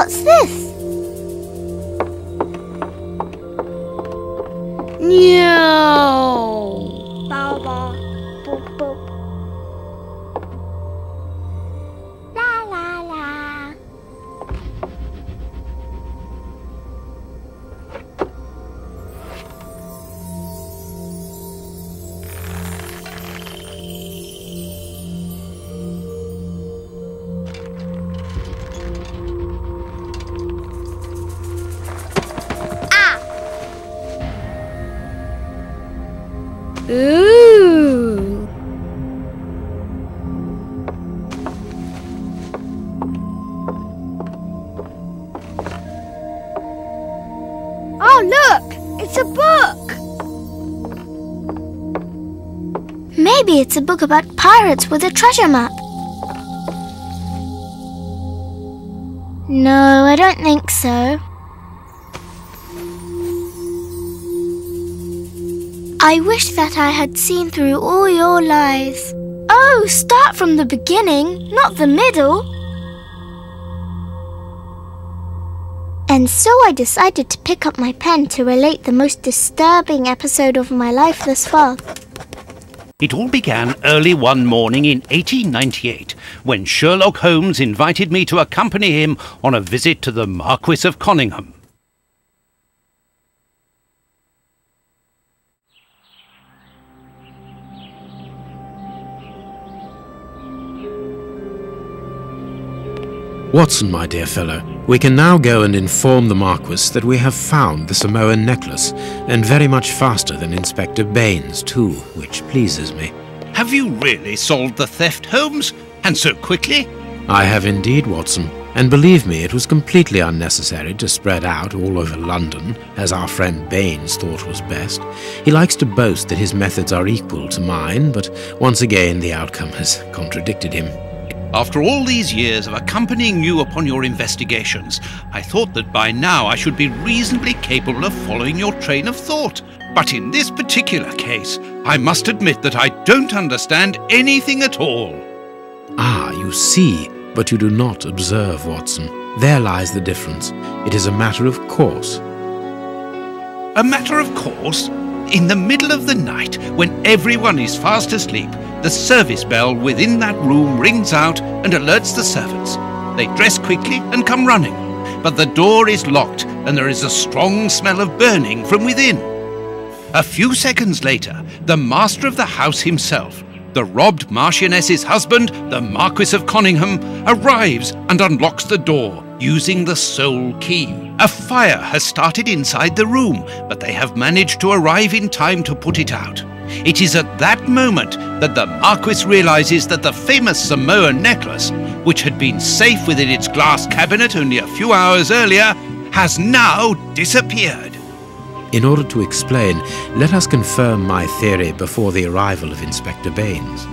What's this? No. Bow, bow, boop, boop. La, la, la. Ooh. Oh, look! It's a book! Maybe it's a book about pirates with a treasure map. No, I don't think so. I wish that I had seen through all your lies. Oh, start from the beginning, not the middle. And so I decided to pick up my pen to relate the most disturbing episode of my life thus far. It all began early one morning in 1898, when Sherlock Holmes invited me to accompany him on a visit to the Marquis of Conyngham. Watson, my dear fellow, we can now go and inform the Marquis that we have found the Samoan necklace, and very much faster than Inspector Baines, too, which pleases me. Have you really solved the theft, Holmes? And so quickly? I have indeed, Watson, and believe me, it was completely unnecessary to spread out all over London, as our friend Baines thought was best. He likes to boast that his methods are equal to mine, but once again the outcome has contradicted him. After all these years of accompanying you upon your investigations, I thought that by now I should be reasonably capable of following your train of thought. But in this particular case, I must admit that I don't understand anything at all. Ah, you see, but you do not observe, Watson. There lies the difference. It is a matter of course. A matter of course? In the middle of the night, when everyone is fast asleep, the service bell within that room rings out and alerts the servants. They dress quickly and come running, but the door is locked and there is a strong smell of burning from within. A few seconds later, the master of the house himself, the robbed Marchioness's husband, the Marquis of Conyngham, arrives and unlocks the door using the sole key. A fire has started inside the room, but they have managed to arrive in time to put it out. It is at that moment that the Marquis realizes that the famous Samoan necklace, which had been safe within its glass cabinet only a few hours earlier, has now disappeared. In order to explain, let us confirm my theory before the arrival of Inspector Baines.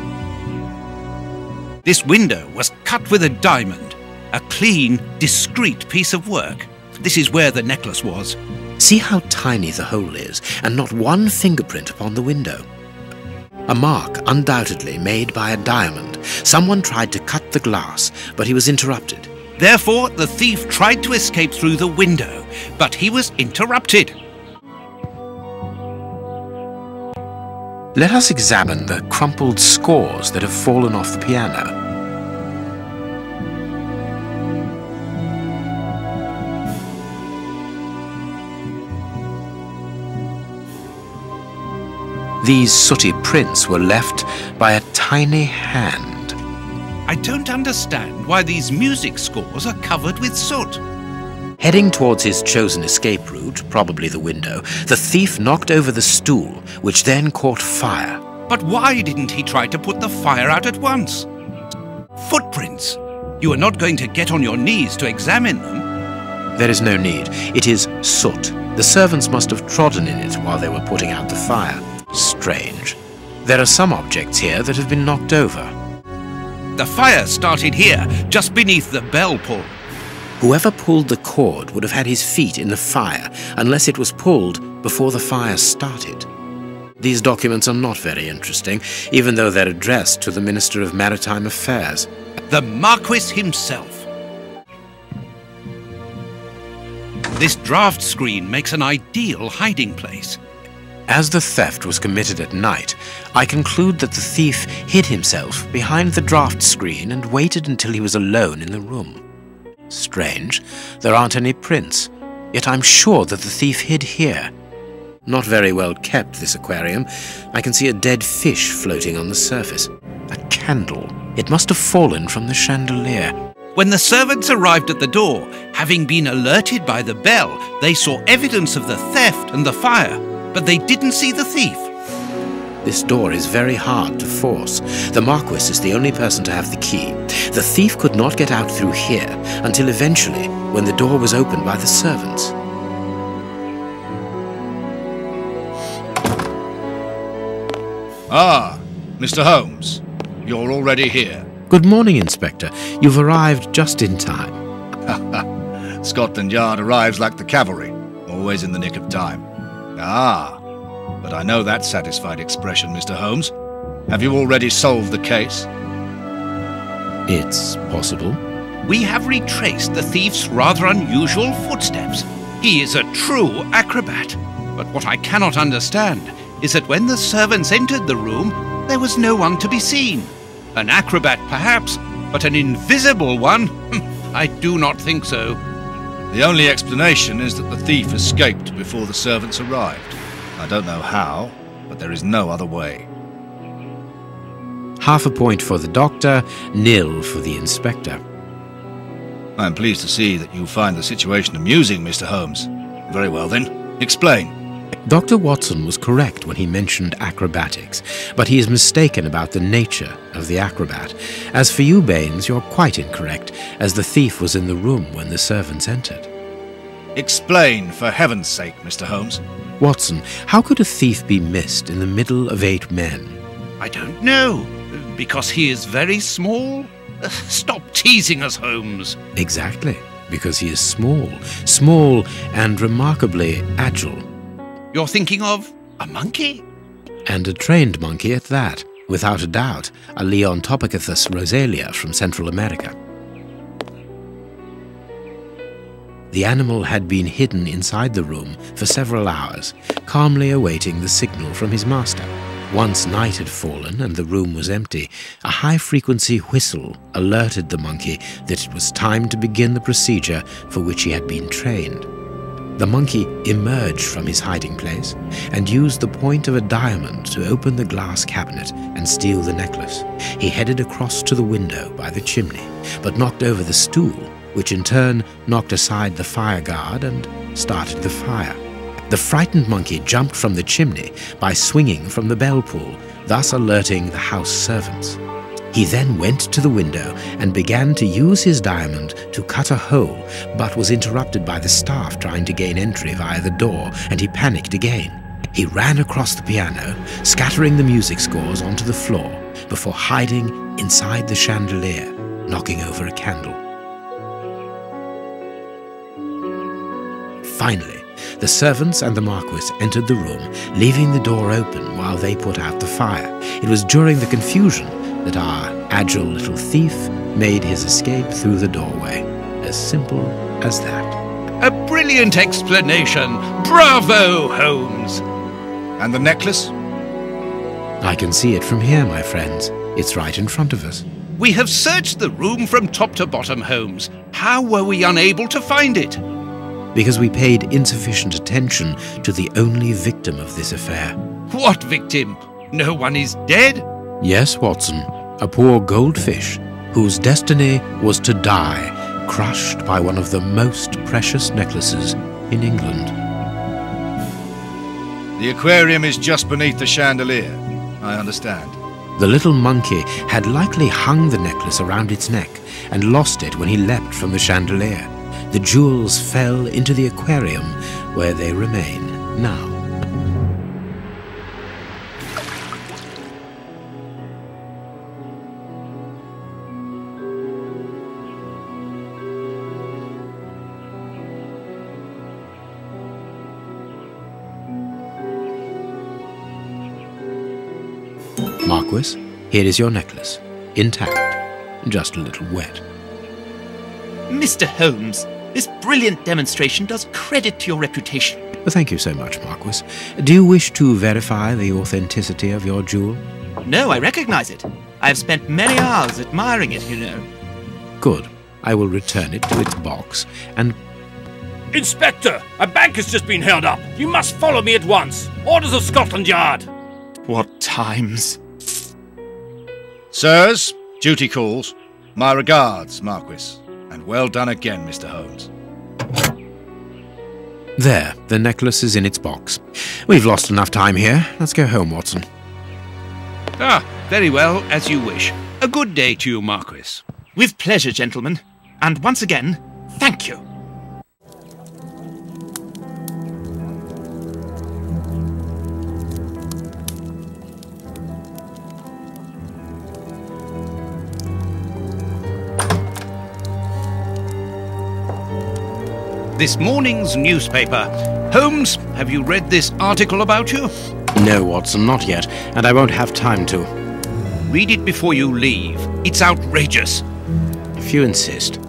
This window was cut with a diamond, a clean, discreet piece of work. This is where the necklace was. See how tiny the hole is, and not one fingerprint upon the window. A mark undoubtedly made by a diamond. Someone tried to cut the glass, but he was interrupted. Therefore, the thief tried to escape through the window, but he was interrupted. Let us examine the crumpled scores that have fallen off the piano. These sooty prints were left by a tiny hand. I don't understand why these music scores are covered with soot. Heading towards his chosen escape route, probably the window, the thief knocked over the stool, which then caught fire. But why didn't he try to put the fire out at once? Footprints. You are not going to get on your knees to examine them. There is no need. It is soot. The servants must have trodden in it while they were putting out the fire. Strange. There are some objects here that have been knocked over. The fire started here, just beneath the bell pull. Whoever pulled the cord would have had his feet in the fire, unless it was pulled before the fire started. These documents are not very interesting, even though they're addressed to the Minister of Maritime Affairs. The Marquis himself. This draft screen makes an ideal hiding place. As the theft was committed at night, I conclude that the thief hid himself behind the draft screen and waited until he was alone in the room. Strange, there aren't any prints, yet I'm sure that the thief hid here. Not very well kept, this aquarium. I can see a dead fish floating on the surface. A candle. It must have fallen from the chandelier. When the servants arrived at the door, having been alerted by the bell, they saw evidence of the theft and the fire, but they didn't see the thief. This door is very hard to force. The Marquis is the only person to have the key. The thief could not get out through here until eventually, when the door was opened by the servants. Ah, Mr. Holmes, you're already here. Good morning, Inspector. You've arrived just in time. Scotland Yard arrives like the cavalry, always in the nick of time. Ah, but I know that satisfied expression, Mr. Holmes. Have you already solved the case? It's possible. We have retraced the thief's rather unusual footsteps. He is a true acrobat. But what I cannot understand is that when the servants entered the room, there was no one to be seen. An acrobat, perhaps, but an invisible one? I do not think so. The only explanation is that the thief escaped before the servants arrived. I don't know how, but there is no other way. Half a point for the doctor, nil for the inspector. I am pleased to see that you find the situation amusing, Mr. Holmes. Very well then, explain. Dr. Watson was correct when he mentioned acrobatics, but he is mistaken about the nature of the acrobat. As for you, Baines, you're quite incorrect, as the thief was in the room when the servants entered. Explain, for heaven's sake, Mr. Holmes. Watson, how could a thief be missed in the middle of 8 men? I don't know. Because he is very small? Stop teasing us, Holmes. Exactly, because he is small. Small and remarkably agile. You're thinking of a monkey? And a trained monkey at that. Without a doubt, a Leontopithecus rosalia from Central America. The animal had been hidden inside the room for several hours, calmly awaiting the signal from his master. Once night had fallen and the room was empty, a high-frequency whistle alerted the monkey that it was time to begin the procedure for which he had been trained. The monkey emerged from his hiding place and used the point of a diamond to open the glass cabinet and steal the necklace. He headed across to the window by the chimney, but knocked over the stool, which in turn knocked aside the fire guard and started the fire. The frightened monkey jumped from the chimney by swinging from the bell pull, thus alerting the house servants. He then went to the window and began to use his diamond to cut a hole, but was interrupted by the staff trying to gain entry via the door, and he panicked again. He ran across the piano, scattering the music scores onto the floor, before hiding inside the chandelier, knocking over a candle. Finally, the servants and the Marquis entered the room, leaving the door open while they put out the fire. It was during the confusion that our agile little thief made his escape through the doorway. As simple as that. A brilliant explanation! Bravo, Holmes! And the necklace? I can see it from here, my friends. It's right in front of us. We have searched the room from top to bottom, Holmes. How were we unable to find it? Because we paid insufficient attention to the only victim of this affair. What victim? No one is dead? Yes, Watson, a poor goldfish whose destiny was to die, crushed by one of the most precious necklaces in England. The aquarium is just beneath the chandelier. I understand. The little monkey had likely hung the necklace around its neck and lost it when he leapt from the chandelier. The jewels fell into the aquarium, where they remain now. Marquis, here is your necklace, intact, just a little wet. Mr. Holmes, This brilliant demonstration does credit to your reputation. Thank you so much, Marquis. Do you wish to verify the authenticity of your jewel? No, I recognize it. I have spent many hours admiring it, you know. Good. I will return it to its box and... Inspector, a bank has just been held up. You must follow me at once. Orders of Scotland Yard. What times? Sirs, duty calls. My regards, Marquis. And well done again, Mr. Holmes. There, the necklace is in its box. We've lost enough time here. Let's go home, Watson. Ah, very well, as you wish. A good day to you, Marquis. With pleasure, gentlemen. And once again, thank you. This morning's newspaper. Holmes, have you read this article about you? No, Watson, not yet, and I won't have time to. Read it before you leave. It's outrageous. If you insist.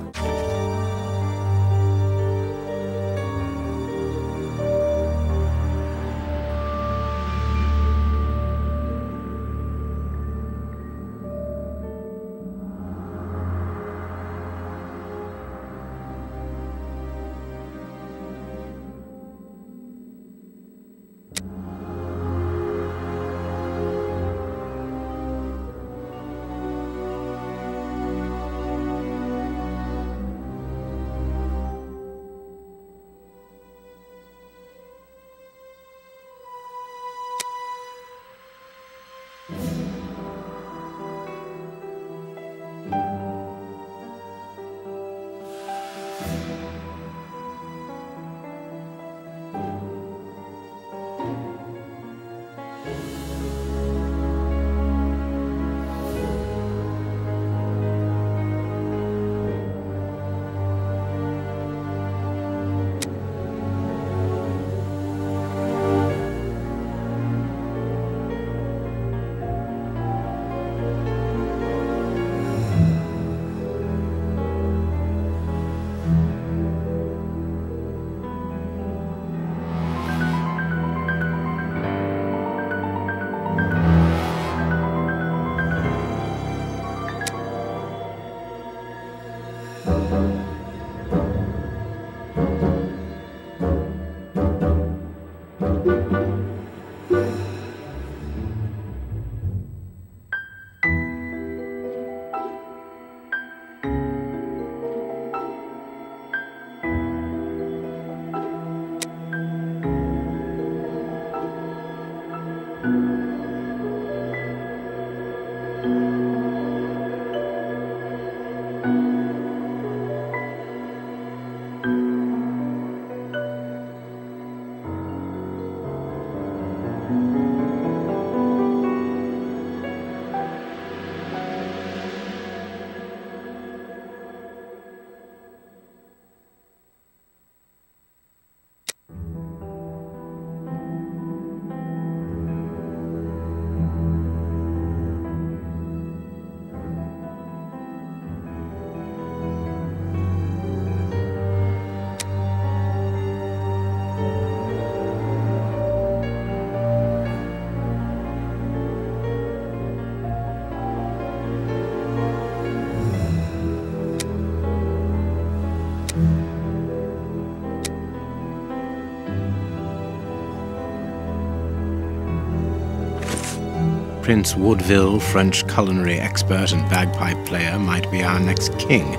Prince Woodville, French culinary expert and bagpipe player, might be our next king.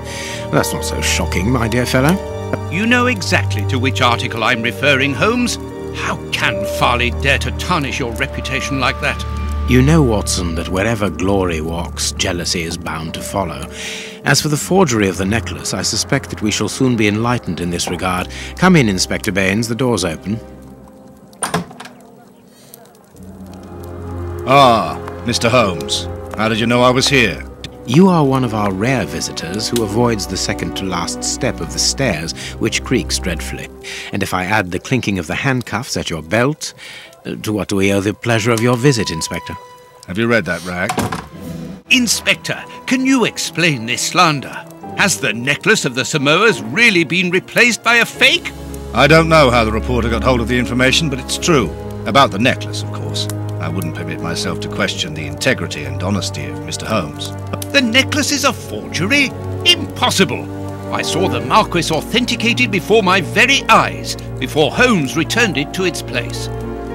That's not so shocking, my dear fellow. You know exactly to which article I'm referring, Holmes. How can Farley dare to tarnish your reputation like that? You know, Watson, that wherever glory walks, jealousy is bound to follow. As for the forgery of the necklace, I suspect that we shall soon be enlightened in this regard. Come in, Inspector Baines, the door's open. Ah, Mr. Holmes. How did you know I was here? You are one of our rare visitors who avoids the second-to-last step of the stairs, which creaks dreadfully. And if I add the clinking of the handcuffs at your belt, to what do we owe the pleasure of your visit, Inspector? Have you read that rag? Inspector, can you explain this slander? Has the necklace of the Samoas really been replaced by a fake? I don't know how the reporter got hold of the information, but it's true. About the necklace, of course. I wouldn't permit myself to question the integrity and honesty of Mr. Holmes. The necklace is a forgery? Impossible! I saw the Marquis authenticated before my very eyes, before Holmes returned it to its place.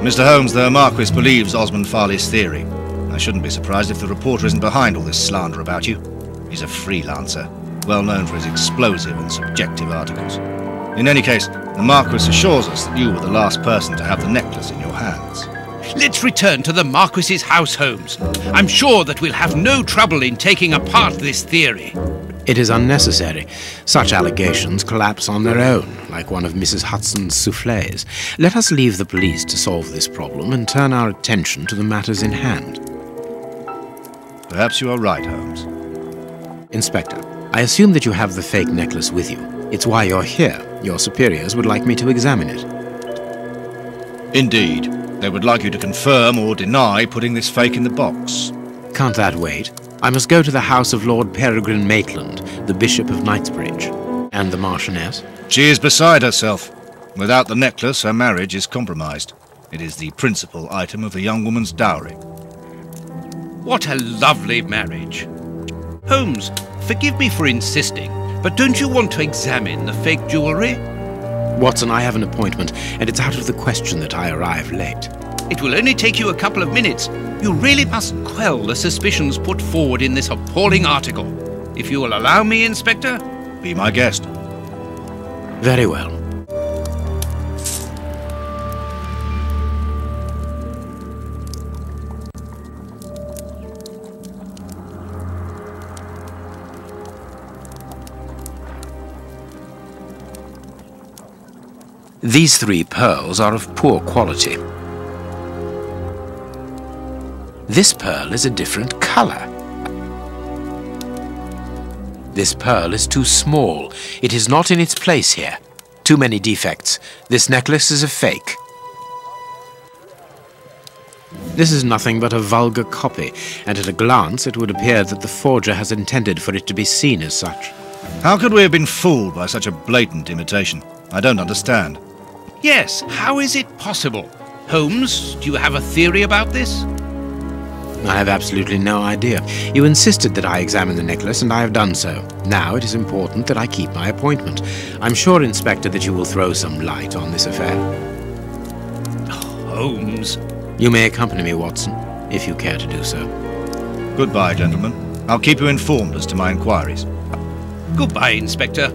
Mr. Holmes, the Marquis believes Osmond Farley's theory. I shouldn't be surprised if the reporter isn't behind all this slander about you. He's a freelancer, well known for his explosive and subjective articles. In any case, the Marquis assures us that you were the last person to have the necklace in your hands. Let's return to the Marquis's house, Holmes. I'm sure that we'll have no trouble in taking apart this theory. It is unnecessary. Such allegations collapse on their own, like one of Mrs. Hudson's soufflés. Let us leave the police to solve this problem and turn our attention to the matters in hand. Perhaps you are right, Holmes. Inspector, I assume that you have the fake necklace with you. It's why you're here. Your superiors would like me to examine it. Indeed. They would like you to confirm or deny putting this fake in the box. Can't that wait? I must go to the house of Lord Peregrine Maitland, the Bishop of Knightsbridge. And the Marchioness? She is beside herself. Without the necklace, her marriage is compromised. It is the principal item of the young woman's dowry. What a lovely marriage. Holmes, forgive me for insisting, but don't you want to examine the fake jewellery? Watson, I have an appointment, and it's out of the question that I arrive late. It will only take you a couple of minutes. You really must quell the suspicions put forward in this appalling article. If you will allow me, Inspector? Be my guest. Very well. These 3 pearls are of poor quality. This pearl is a different color. This pearl is too small. It is not in its place here. Too many defects. This necklace is a fake. This is nothing but a vulgar copy, and at a glance it would appear that the forger has intended for it to be seen as such. How could we have been fooled by such a blatant imitation? I don't understand. Yes, how is it possible? Holmes, do you have a theory about this? I have absolutely no idea. You insisted that I examine the necklace, and I have done so. Now it is important that I keep my appointment. I'm sure, Inspector, that you will throw some light on this affair. Holmes. You may accompany me, Watson, if you care to do so. Goodbye, gentlemen. I'll keep you informed as to my inquiries. Goodbye, Inspector.